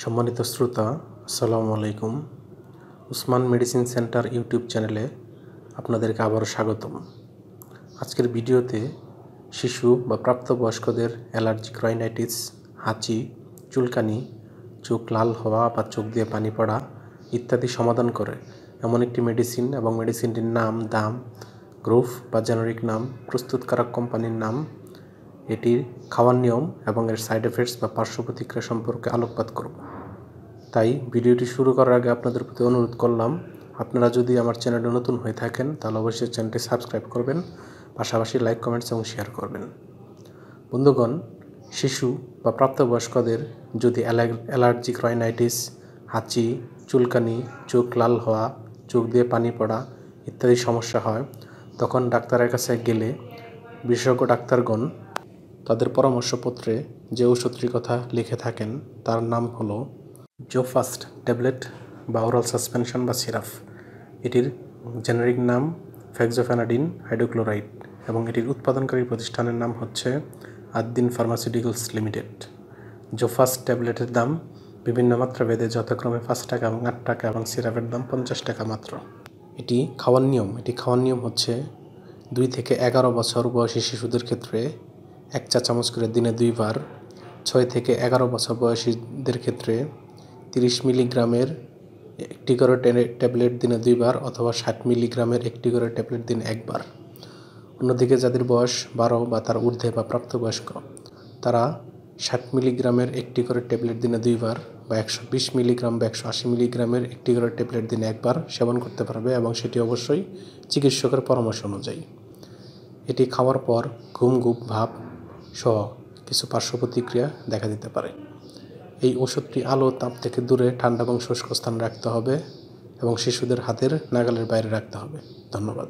সম্মানিত শ্রোতা, আসসালামু আলাইকুম। উসমান মেডিসিন সেন্টার ইউটিউব চ্যানেলে আপনাদেরকে আবারও স্বাগতম। আজকের ভিডিওতে শিশু বা প্রাপ্তবয়স্কদের অ্যালার্জিক রাইনাইটিস, হাঁচি, চুলকানি, চোখ লাল হওয়া বা চোখ দিয়ে পানি পড়া ইত্যাদি সমাধান করে এমন একটি মেডিসিন এবং মেডিসিনটির নাম, দাম, গ্রুপ বা জেনারিক নাম, প্রস্তুতকারক কোম্পানির নাম, এটির খাওয়ার নিয়ম এবং এর সাইড এফেক্টস বা পার্শ্ব প্রতিক্রিয়া সম্পর্কে আলোকপাত করব। তাই ভিডিওটি শুরু করার আগে আপনাদের প্রতি অনুরোধ করলাম, আপনারা যদি আমার চ্যানেলে নতুন হয়ে থাকেন তাহলে অবশ্যই চ্যানেলটি সাবস্ক্রাইব করবেন, পাশাপাশি লাইক, কমেন্টস এবং শেয়ার করবেন। বন্ধুগণ, শিশু বা প্রাপ্তবয়স্কদের যদি অ্যালার্জিক রাইনাইটিস, হাঁচি, চুলকানি, চোখ লাল হওয়া, চোখ দিয়ে পানি পড়া ইত্যাদি সমস্যা হয়, তখন ডাক্তারের কাছে গেলে বিশেষজ্ঞ ডাক্তারগণ তাদের পরামর্শপত্রে যে ওষুধটির কথা লিখে থাকেন তার নাম হলো জোফাস্ট ট্যাবলেট বা ওরাল সাসপেনশন বা সিরাপ। এটির জেনারিক নাম ফেক্সোফেনাডিন হাইড্রোক্লোরাইড এবং এটির উৎপাদনকারী প্রতিষ্ঠানের নাম হচ্ছে আদ্দিন ফার্মাসিউটিক্যালস লিমিটেড। জোফাস্ট ট্যাবলেটের দাম বিভিন্ন মাত্রাভেদে যথাক্রমে 5 টাকা এবং 8 টাকা এবং সিরাপের দাম 50 টাকা মাত্র। এটি খাওয়ার নিয়ম হচ্ছে 2 থেকে 11 বছর বয়সী শিশুদের ক্ষেত্রে 1 চা চামচ করে দিনে 2 বার, 6 থেকে 11 বছর বয়সীদের ক্ষেত্রে 30 মিলিগ্রামের একটি করে ট্যাবলেট দিনে 2 বার অথবা 60 মিলিগ্রামের একটি করে ট্যাবলেট দিনে 1 বার। অন্যদিকে যাদের বয়স 12 বা তার ঊর্ধ্বে বা প্রাপ্তবয়স্ক, তারা 60 মিলিগ্রামের একটি করে ট্যাবলেট দিনে 2 বার বা 120 মিলিগ্রাম বা 180 মিলিগ্রামের একটি করে ট্যাবলেট দিনে 1 বার সেবন করতে পারবে এবং সেটি অবশ্যই চিকিৎসকের পরামর্শ অনুযায়ী। এটি খাওয়ার পর ঘুম ভাব সহ কিছু পার্শ্ব প্রতিক্রিয়া দেখা দিতে পারে। এই ওষুধটি আলো তাপ থেকে দূরে ঠান্ডা এবং শুষ্ক স্থানে রাখতে হবে এবং শিশুদের হাতের নাগালের বাইরে রাখতে হবে। ধন্যবাদ।